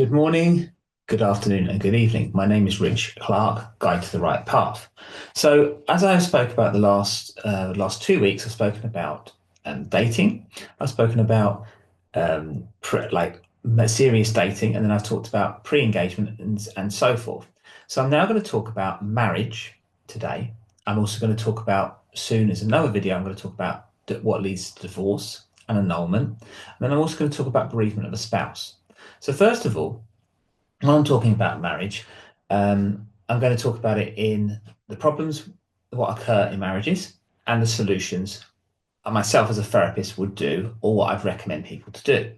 Good morning, good afternoon, and good evening. My name is Rich Clark, Guide to the Right Path. So, as I spoke about the last 2 weeks, I've spoken about dating. I've spoken about like serious dating, and then I've talked about pre-engagement and so forth. So, I'm now going to talk about marriage today. I'm also going to talk about soon as another video. I'm going to talk about what leads to divorce and annulment, and then I'm also going to talk about bereavement of a spouse. So first of all, when I'm talking about marriage, I'm going to talk about it in the problems what occur in marriages and the solutions I myself as a therapist would do, or what I'd recommend people to do.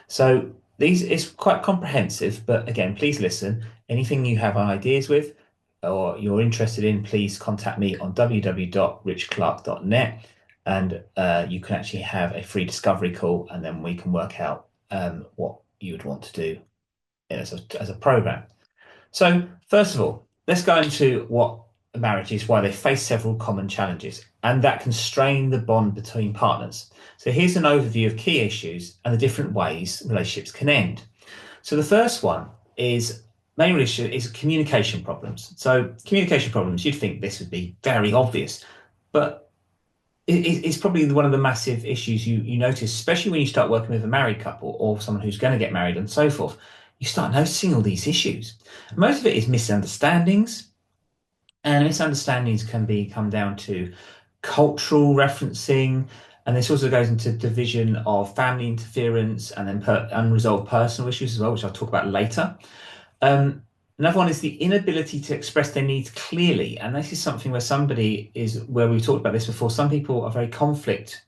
So these is quite comprehensive, but again, please listen. Anything you have ideas with or you're interested in, please contact me on www.richclark.net, and you can actually have a free discovery call, and then we can work out what you would want to do as a program. So, first of all, let's go into what a marriage is, why they face several common challenges, and that can strain the bond between partners. So, here's an overview of key issues and the different ways relationships can end. So, the first one is main issue is communication problems. So, communication problems, you'd think this would be very obvious, but it's probably one of the massive issues you notice, especially when you start working with a married couple or someone who's going to get married and so forth. You start noticing all these issues. Most of it is misunderstandings, and misunderstandings can come down to cultural referencing, and this also goes into division of family interference and then unresolved personal issues as well, which I'll talk about later. Another one is the inability to express their needs clearly. And this is something where we've talked about this before. Some people are very conflict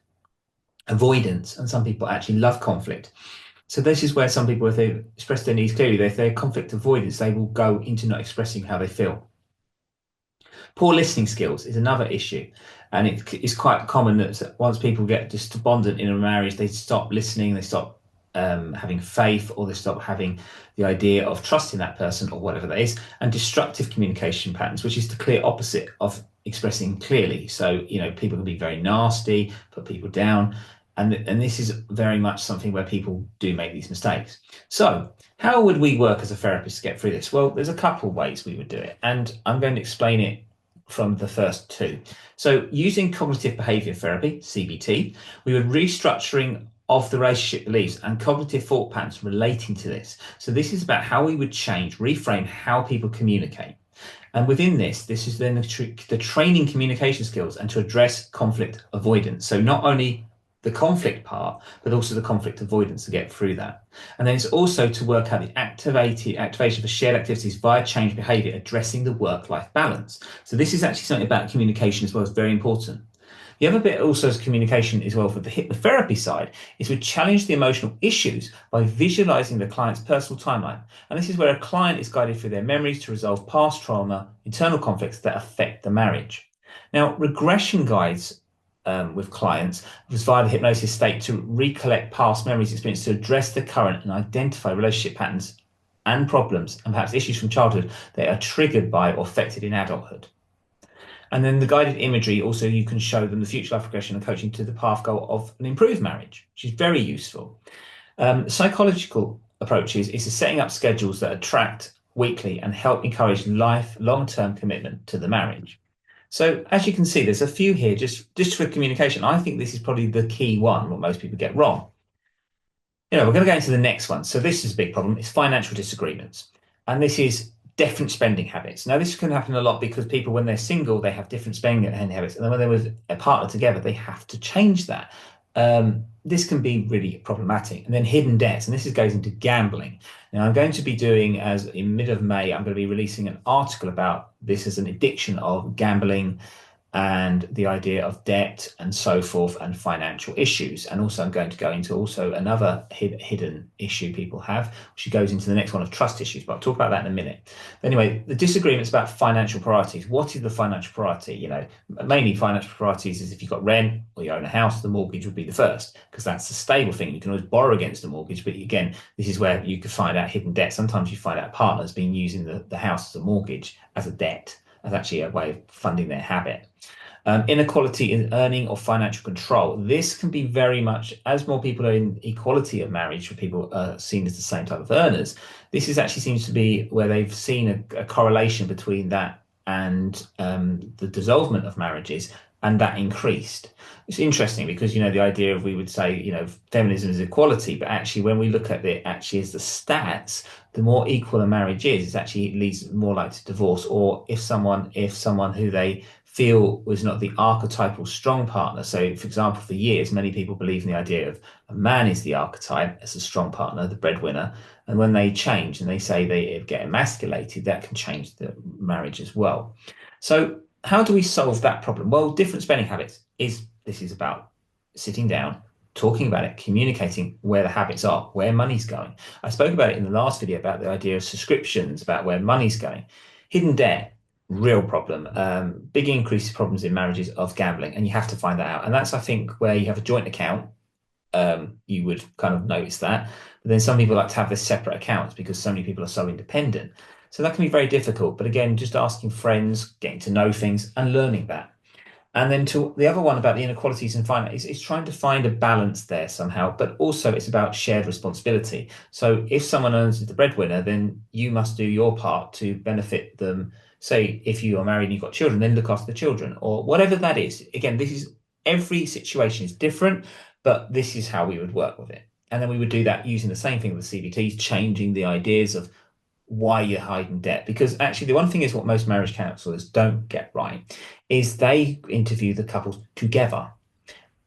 avoidant, and some people actually love conflict. So this is where some people, if they express their needs clearly, if they're conflict avoidance, they will go into not expressing how they feel. Poor listening skills is another issue. And it's quite common that once people get despondent in a marriage, they stop listening, they stop having faith, or they stop having the idea of trusting that person or whatever that is, and destructive communication patterns, which is the clear opposite of expressing clearly. So, people can be very nasty, put people down, and this is very much something where people do make these mistakes. So how would we work as a therapist to get through this? Well, there's a couple of ways we would do it, and I'm going to explain it from the first two. So using cognitive behavior therapy, CBT, we would restructuring of the relationship beliefs and cognitive thought patterns relating to this. So this is about how we would reframe how people communicate. And within this is then the training communication skills and to address conflict avoidance. So not only the conflict part, but also the conflict avoidance to get through that. And then it's also to work out the activation for shared activities via change behavior, addressing the work-life balance. So this is actually something about communication as well, is very important. The other bit also is communication as well for the hypnotherapy side is we challenge the emotional issues by visualizing the client's personal timeline. And this is where a client is guided through their memories to resolve past trauma, internal conflicts that affect the marriage. Now, regression guides with clients was via the hypnosis state to recollect past memories experience to address the current and identify relationship patterns and problems and perhaps issues from childhood that are triggered by or affected in adulthood. And then the guided imagery, also you can show them the future life regression and coaching to the path goal of an improved marriage, which is very useful. Psychological approaches is setting up schedules that attract weekly and help encourage long-term commitment to the marriage. So as you can see, there's a few here just for communication. I think this is probably the key one, what most people get wrong. We're going to go into the next one. So this is a big problem. It's financial disagreements. And this is different spending habits. Now, this can happen a lot because people, when they're single, they have different spending habits. And then when they're with a partner together, they have to change that. This can be really problematic. And then hidden debts. And this goes into gambling. Now, I'm going to be doing, as in mid of May, I'm going to be releasing an article about this as an addiction of gambling and the idea of debt and so forth and financial issues. And also I'm going to go into also another hidden issue people have, which goes into the next one of trust issues, but I'll talk about that in a minute. But anyway, the disagreements about financial priorities. What is the financial priority? Mainly financial priorities is if you've got rent or you own a house, the mortgage would be the first, because that's the stable thing. You can always borrow against the mortgage, but again, this is where you could find out hidden debt. Sometimes you find out partners being using the house as a mortgage, as a debt, as actually a way of funding their habit. Inequality in earning or financial control. This can be very much, as more people are in equality of marriage, where people are seen as the same type of earners, this is actually seems to be where they've seen a correlation between that and the dissolvement of marriages, and that increased. It's interesting because, the idea of, we would say, feminism is equality, but actually when we look at it actually as the stats, the more equal a marriage is, it actually leads more likely to divorce, or if someone who they feel was not the archetypal strong partner. So, for example, for years, many people believe in the idea of a man is the archetype as a strong partner, the breadwinner. And when they change and they say they get emasculated, that can change the marriage as well. So, how do we solve that problem? Well, different spending habits this is about sitting down, talking about it, communicating where the habits are, where money's going. I spoke about it in the last video about the idea of subscriptions, about where money's going. Hidden debt, real problem. Big increase problems in marriages of gambling, and you have to find that out. And that's, I think, where you have a joint account, you would kind of notice that. But then some people like to have this separate accounts because so many people are so independent. So that can be very difficult. But again, just asking friends, getting to know things and learning that. And then to the other one about the inequalities in finance is trying to find a balance there somehow, but also it's about shared responsibility. So if someone earns the breadwinner, then you must do your part to benefit them. Say if you are married and you've got children, then look after the children or whatever that is. Again, every situation is different, but this is how we would work with it. And then we would do that using the same thing with CBTs, changing the ideas of why you're hiding debt. Because actually, the one thing is what most marriage counselors don't get right is they interview the couples together.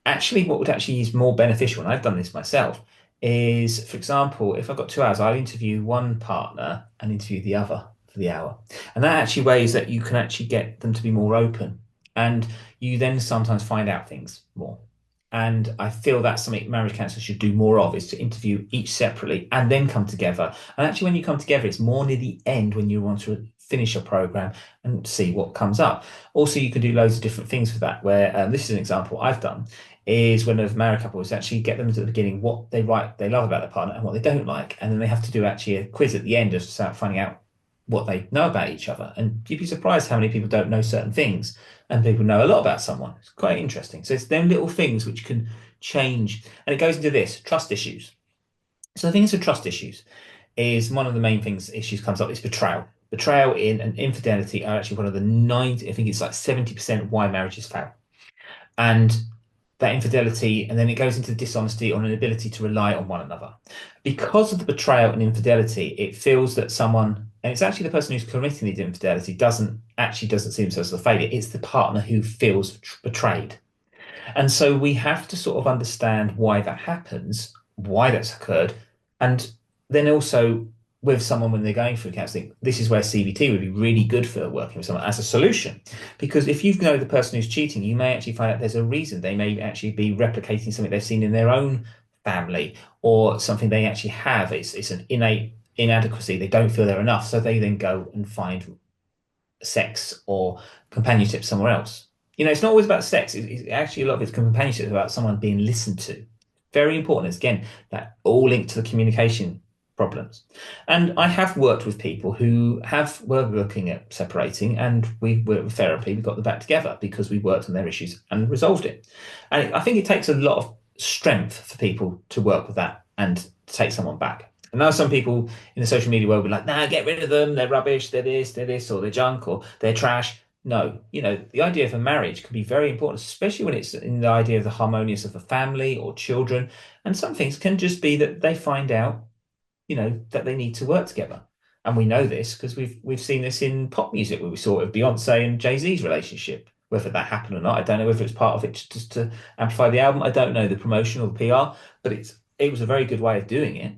Actually, what would actually is more beneficial, and I've done this myself, is, for example, if I've got 2 hours, I'll interview one partner and interview the other for the hour. And that actually ways that you can actually get them to be more open. And you then sometimes find out things more. And I feel that's something marriage counselors should do more of, is to interview each separately and then come together. And actually, when you come together, it's more near the end when you want to finish a program and see what comes up. Also, you can do loads of different things with that, where this is an example I've done, is when a married couple is actually get them to the beginning what they love about their partner and what they don't like. And then they have to do actually a quiz at the end of finding out what they know about each other. And you'd be surprised how many people don't know certain things and people know a lot about someone. It's quite interesting. So it's them little things which can change. And it goes into this, trust issues. So the things with trust issues is one of the main issues comes up is betrayal. Betrayal and infidelity are actually one of the 90, I think it's like 70% why marriages fail. And that infidelity, and then it goes into dishonesty or an inability to rely on one another. Because of the betrayal and infidelity, it feels that someone, and it's actually the person who's committing the infidelity doesn't see themselves as the failure. It's the partner who feels betrayed. And so we have to sort of understand why that happens, why that's occurred, and then also with someone when they're going through counselling, this is where CBT would be really good for working with someone as a solution. Because if you know the person who's cheating, you may actually find out there's a reason. They may actually be replicating something they've seen in their own family or something they actually have. It's an innate inadequacy. They don't feel they're enough. So they then go and find sex or companionship somewhere else. It's not always about sex. It's actually a lot of it's companionship about someone being listened to. Very important. It's, again, that all linked to the communication problems. And I have worked with people who were looking at separating, and we worked with therapy. We got them back together because we worked on their issues and resolved it. And I think it takes a lot of strength for people to work with that and to take someone back. And now some people in the social media world will be like, nah, get rid of them. They're rubbish. They're this, or they're junk, or they're trash. No, the idea of a marriage can be very important, especially when it's in the idea of the harmonious of a family or children. And some things can just be that they find out that they need to work together. And we know this because we've seen this in pop music, where we saw it with Beyonce and Jay-Z's relationship. Whether that happened or not, I don't know. Whether it's part of it just to amplify the album, I don't know, the promotion or the PR, but it was a very good way of doing it.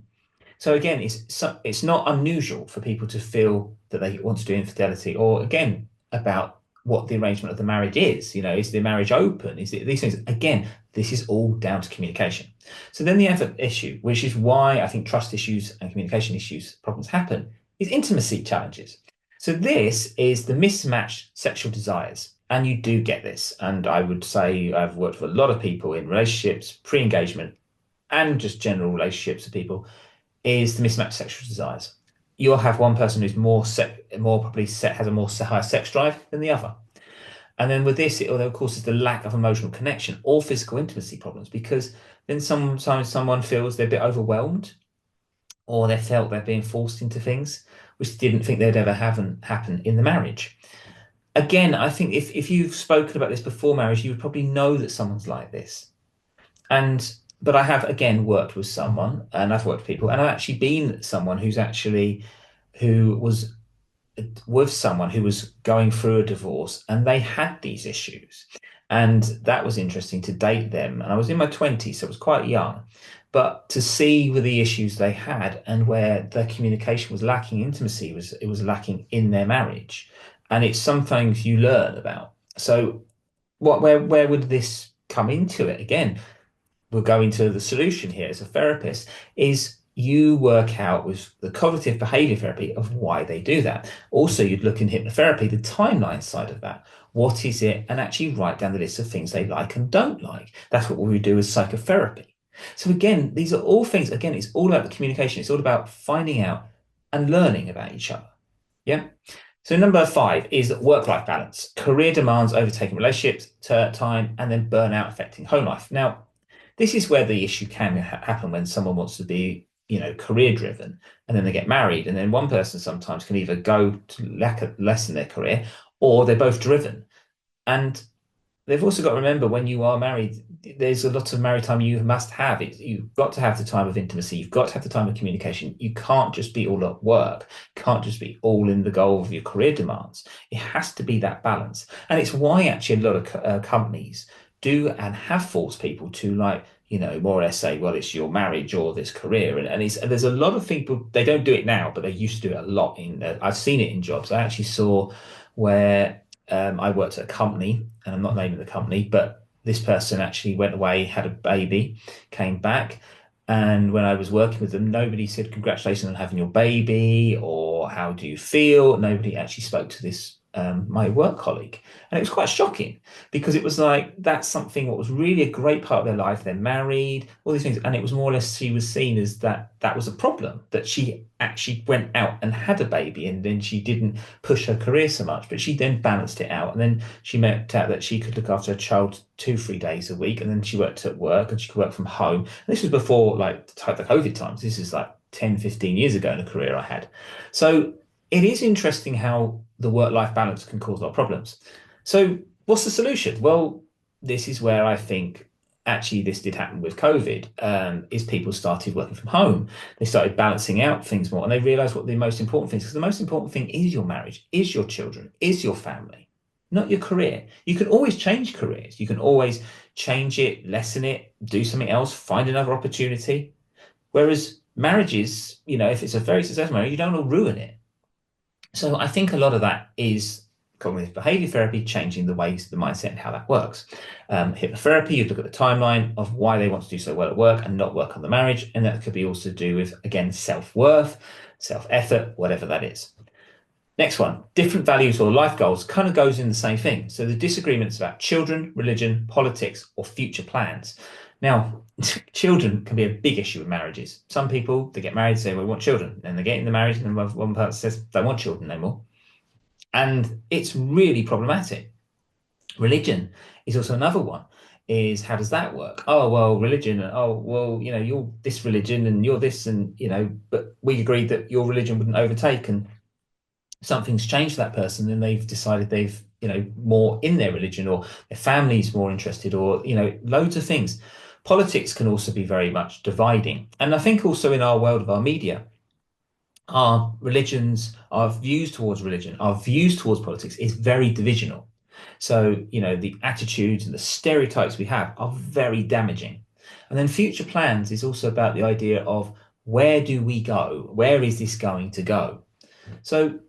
So again, it's not unusual for people to feel that they want to do infidelity, or again, about what the arrangement of the marriage is. Is the marriage open? Is it these things? Again, this is all down to communication. So then the other issue, which is why I think trust issues and communication issues problems happen, is intimacy challenges. So this is the mismatched sexual desires. And you do get this. And I would say I've worked with a lot of people in relationships, pre-engagement, and just general relationships with people, is the mismatched sexual desires. You'll have one person who's has a more higher sex drive than the other. And then with this, it of course is the lack of emotional connection or physical intimacy problems, because then sometimes someone feels they're a bit overwhelmed, or they felt they're being forced into things which didn't think they'd ever happen in the marriage. Again, I think if you've spoken about this before marriage, you would probably know that someone's like this. But I have again worked with someone, and I've worked with people, and I've actually been someone who was with someone who was going through a divorce, and they had these issues. And that was interesting to date them. And I was in my 20s, so I was quite young. But to see with the issues they had and where their communication was lacking, intimacy was lacking in their marriage. And it's some things you learn about. So where would this come into it? Again, we'll go into the solution here as a therapist, is you work out with the cognitive behavior therapy of why they do that. Also, you'd look in hypnotherapy, the timeline side of that. What is it? And actually write down the list of things they like and don't like. That's what we do with psychotherapy. So again, these are all things, again, it's all about the communication. It's all about finding out and learning about each other. Yeah. So number 5 is work-life balance. Career demands overtaking relationships, time, and then burnout affecting home life. Now, this is where the issue can happen when someone wants to be, career driven, and then they get married, and then one person sometimes can either go to lessen their career, or they're both driven. And they've also got to remember, when you are married, there's a lot of married time you must have. You've got to have the time of intimacy. You've got to have the time of communication. You can't just be all at work. Can't just be all in the goal of your career demands. It has to be that balance. And it's why actually a lot of companies do and have forced people to, like, more or less say, well, it's your marriage or this career. And there's a lot of people, they don't do it now, but they used to do it a lot I've seen it in jobs. I actually saw where I worked at a company, and I'm not naming the company, but this person actually went away, had a baby, came back. And when I was working with them, nobody said, congratulations on having your baby, or how do you feel? Nobody actually spoke to this, my work colleague. And it was quite shocking, because it was like, that's something what was really a great part of their life. They're married, all these things. And it was more or less, she was seen as that was a problem, that she actually went out and had a baby, and then she didn't push her career so much, but she then balanced it out. And then she worked out that she could look after her child 2-3 days a week. And then she worked at work, and she could work from home. And this was before, like, the COVID times. This is like 10, 15 years ago in a career I had. So it is interesting how the work-life balance can cause a lot of problems. So what's the solution? Well, this is where I think actually this did happen with COVID, is people started working from home. They started balancing out things more, and they realized what the most important things, because the most important thing is your marriage, is your children, is your family, not your career. You can always change careers. You can always change it, lessen it, do something else, find another opportunity. Whereas marriages, if it's a very successful marriage, you don't want to ruin it. So I think a lot of that is cognitive behavior therapy, changing the ways, the mindset, and how that works. Hypnotherapy, you look at the timeline of why they want to do so well at work and not work on the marriage. And that could be also to do with, again, self-worth, self-effort, whatever that is. Next one, different values or life goals, kind of goes in the same thing. So the disagreements about children, religion, politics, or future plans. Now, children can be a big issue with marriages. Some people, they get married, say, we want children. And they get in the marriage, and then one person says, they want children no more. And it's really problematic. Religion is also another one. Is how does that work? Oh, well, religion. Oh, well, you're this religion and you're this, and but we agreed that your religion wouldn't overtake, and something's changed for that person, and they've decided they've, more in their religion, or their family's more interested, or, loads of things. Politics can also be very much dividing. And I think also in our world of our media, our religions, our views towards religion, our views towards politics is very divisional. So, the attitudes and the stereotypes we have are very damaging. And then future plans is also about the idea of, where do we go? Where is this going to go? So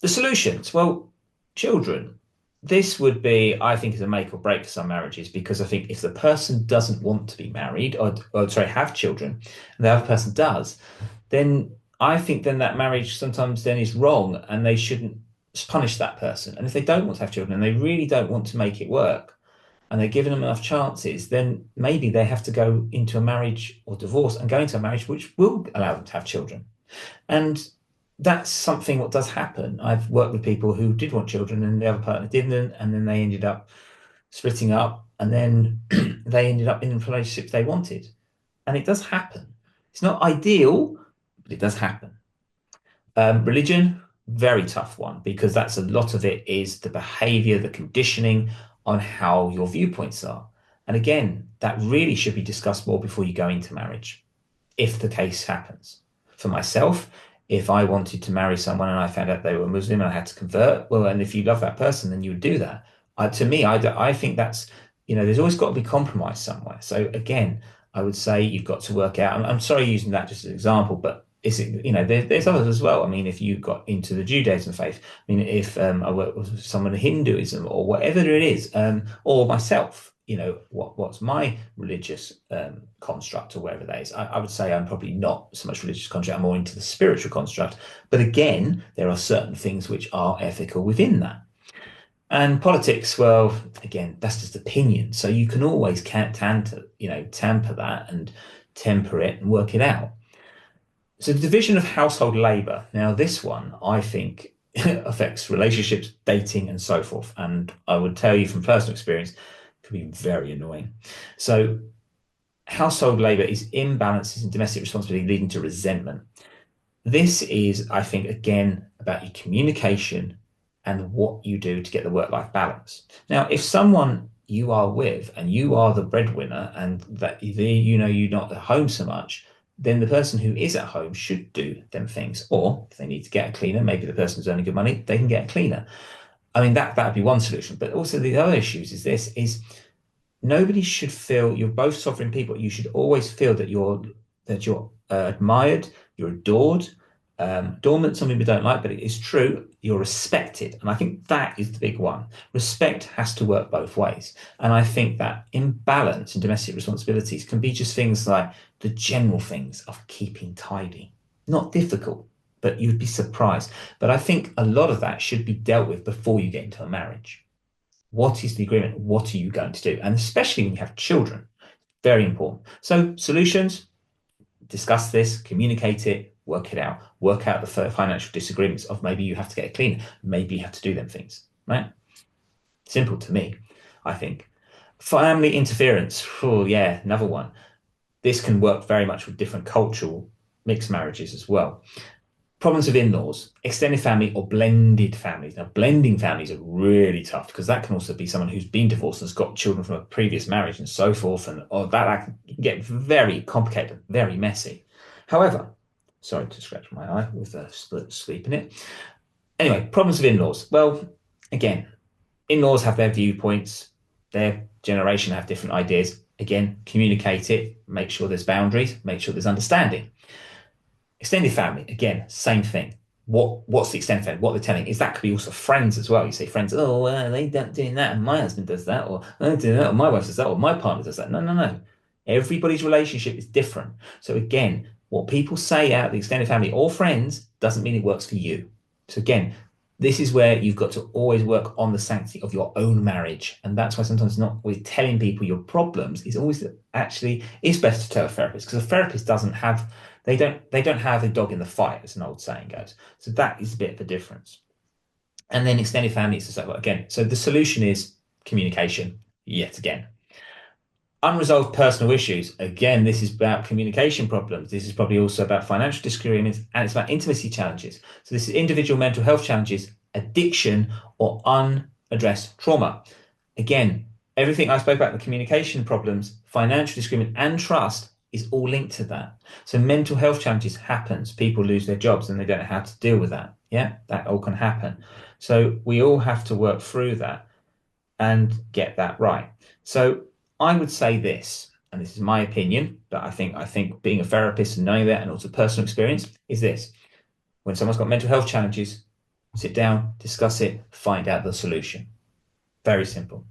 the solutions, well, children. This would be, I think, is a make or break for some marriages, because I think if the person doesn't want to be married, or sorry, have children, and the other person does, then I think then that marriage sometimes then is wrong, and they shouldn't punish that person. And if they don't want to have children and they really don't want to make it work, and they're given them enough chances, then maybe they have to go into a marriage or divorce and go into a marriage which will allow them to have children. And that's something what does happen. I've worked with people who did want children and the other partner didn't, and then they ended up splitting up, and then they ended up in the relationships they wanted. And it does happen. It's not ideal, but it does happen. Religion, very tough one, because that's a lot of it is the behavior, the conditioning on how your viewpoints are. And again, that really should be discussed more before you go into marriage, if the case happens. For myself, if I wanted to marry someone and I found out they were Muslim and I had to convert, well, and if you love that person, then you would do that. To me, I think that's, there's always got to be compromise somewhere. So again, I would say you've got to work out. I'm sorry using that just as an example, but there's others as well. I mean, if you got into the Judaism faith, I mean, if I work with someone in Hinduism or whatever it is, or myself, what's my religious construct or whatever that is. I would say I'm probably not so much religious construct, I'm more into the spiritual construct. But again, there are certain things which are ethical within that. And politics, well, again, that's just opinion. So you can always tamper that and temper it and work it out. So the division of household labor. Now, this one, I think, affects relationships, dating, and so forth. And I would tell you from personal experience, can be very annoying. So household labor is imbalances in domestic responsibility leading to resentment. This is, I think, again, about your communication and what you do to get the work-life balance. Now, if someone you are with and you are the breadwinner and that you're not at home so much, then the person who is at home should do them things. Or if they need to get a cleaner, maybe the person who's earning good money, they can get a cleaner. I mean, that would be one solution. But also the other issues is nobody should feel you're both sovereign people. You should always feel that you're admired, you're adored. Adornment, some people don't like, but it is true. You're respected. And I think that is the big one. Respect has to work both ways. And I think that imbalance in domestic responsibilities can be just things like the general things of keeping tidy. Not difficult, but you'd be surprised. But I think a lot of that should be dealt with before you get into a marriage. What is the agreement? What are you going to do? And especially when you have children, very important. So solutions, discuss this, communicate it, work it out, work out the financial disagreements of maybe you have to get a cleaner, maybe you have to do them things, right? Simple to me, I think. Family interference, oh yeah, another one. This can work very much with different cultural mixed marriages as well. Problems with in-laws, extended family or blended families. Now, blending families are really tough because that can also be someone who's been divorced and has got children from a previous marriage and so forth. And that can get very complicated, very messy. However, sorry to scratch my eye with a sleep in it. Anyway, problems with in-laws. Well, again, in-laws have their viewpoints. Their generation have different ideas. Again, communicate it, make sure there's boundaries, make sure there's understanding. Extended family, again, same thing. What's the extended family? What they're telling is that could be also friends as well. You say friends, they don't doing that, and my husband does that, or I don't do that, or my wife does that, or my partner does that. No. Everybody's relationship is different. So again, what people say out of the extended family or friends doesn't mean it works for you. So again, this is where you've got to always work on the sanctity of your own marriage. And that's why sometimes not always telling people your problems is always actually it's best to tell a therapist because a therapist they don't have a dog in the fight, as an old saying goes. So that is a bit of a difference. And then extended family is the same again. So the solution is communication yet again. Unresolved personal issues. Again, this is about communication problems. This is probably also about financial disagreements and it's about intimacy challenges. So this is individual mental health challenges, addiction, or unaddressed trauma. Again, everything I spoke about, the communication problems, financial disagreement, and trust is all linked to that. So mental health challenges happens. People lose their jobs and they don't know how to deal with that. Yeah, that all can happen. So we all have to work through that and get that right. So I would say this, and this is my opinion, but I think being a therapist and knowing that and also personal experience is this. When someone's got mental health challenges, sit down, discuss it, find out the solution. Very simple.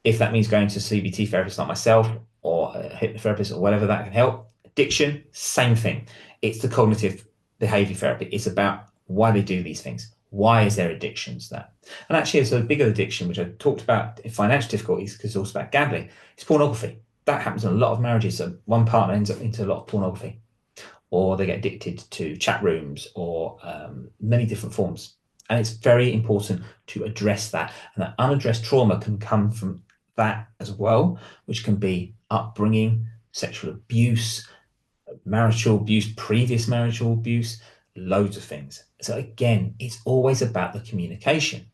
If that means going to a CBT therapist like myself or a hypnotherapist or whatever that can help. Addiction, same thing. It's the cognitive behavior therapy. It's about why they do these things. Why is there addictions that? And actually, it's a bigger addiction, which I talked about in financial difficulties, because it's also about gambling. It's pornography. That happens in a lot of marriages. So one partner ends up into a lot of pornography. or they get addicted to chat rooms or many different forms. And it's very important to address that. And that unaddressed trauma can come from that as well, which can be upbringing, sexual abuse, marital abuse, previous marital abuse, loads of things. So again, it's always about the communication.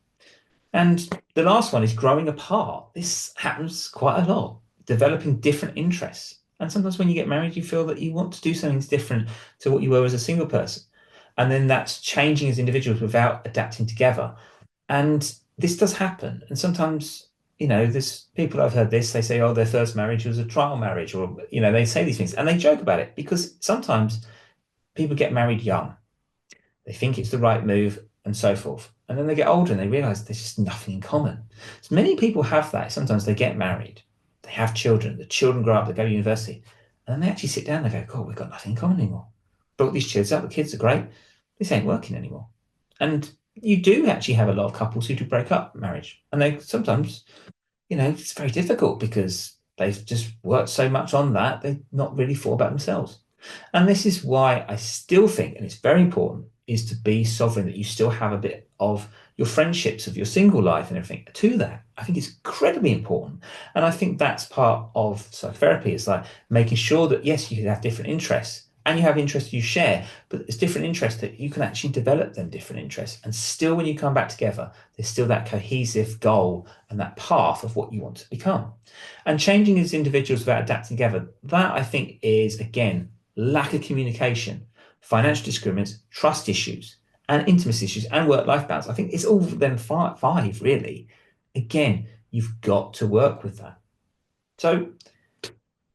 And the last one is growing apart. This happens quite a lot, developing different interests. And sometimes when you get married, you feel that you want to do something different to what you were as a single person. And then that's changing as individuals without adapting together. And this does happen. And sometimes, there's people I've heard this, they say, oh, their first marriage was a trial marriage, or, they say these things and they joke about it because sometimes people get married young. They think it's the right move and so forth. And then they get older and they realize there's just nothing in common. So many people have that. Sometimes they get married, they have children, the children grow up, they go to university, and then they actually sit down and they go, God, we've got nothing in common anymore. Brought these kids up, the kids are great. This ain't working anymore. And you do actually have a lot of couples who do break up marriage. And they sometimes, it's very difficult because they've just worked so much on that, they've not really thought about themselves. And this is why I still think, and it's very important, is to be sovereign, that you still have a bit of your friendships, of your single life and everything to that. I think it's incredibly important. And I think that's part of psychotherapy. It's like making sure that, yes, you have different interests and you have interests you share, but it's different interests that you can actually develop them different interests. And still, when you come back together, there's still that cohesive goal and that path of what you want to become. And changing as individuals without adapting together, that I think is, again, lack of communication, financial disagreements, trust issues, and intimacy issues, and work-life balance. I think it's all them five, really. Again, you've got to work with that. So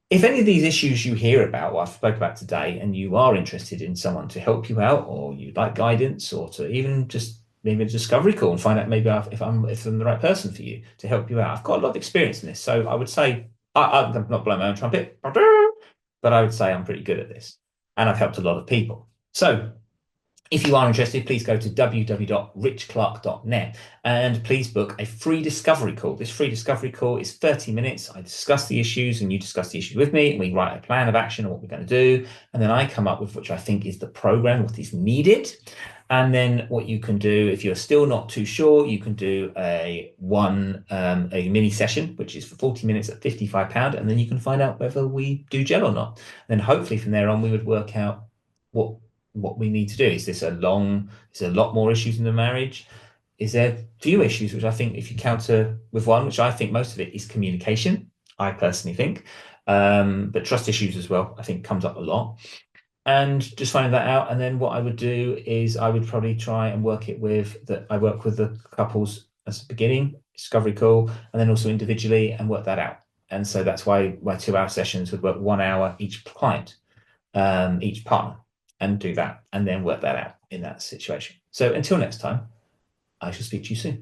if any of these issues you hear about, what I've spoken about today, and you are interested in someone to help you out, or you'd like guidance, or to even just maybe a discovery call and find out maybe if I'm the right person for you to help you out. I've got a lot of experience in this, so I would say I'm not blowing my own trumpet, but I would say I'm pretty good at this, and I've helped a lot of people. So if you are interested, please go to www.richclark.net and please book a free discovery call. This free discovery call is 30 minutes. I discuss the issues and you discuss the issues with me, and we write a plan of action on what we're going to do. And then I come up with which I think is the program, what is needed. And then what you can do, if you're still not too sure, you can do a mini session, which is for 40 minutes at £55. And then you can find out whether we do gel or not. And then hopefully from there on, we would work out what we need to do. Is there a lot more issues in the marriage? Is there few issues, which I think if you counter with one, which I think most of it is communication, I personally think, but trust issues as well, I think comes up a lot. And just finding that out. And then what I would do is I would probably try and work with the couples as a beginning, discovery call, and then also individually and work that out. And so that's why my 2-hour sessions would work 1 hour each client, each partner, and do that and then work that out in that situation. So until next time, I shall speak to you soon.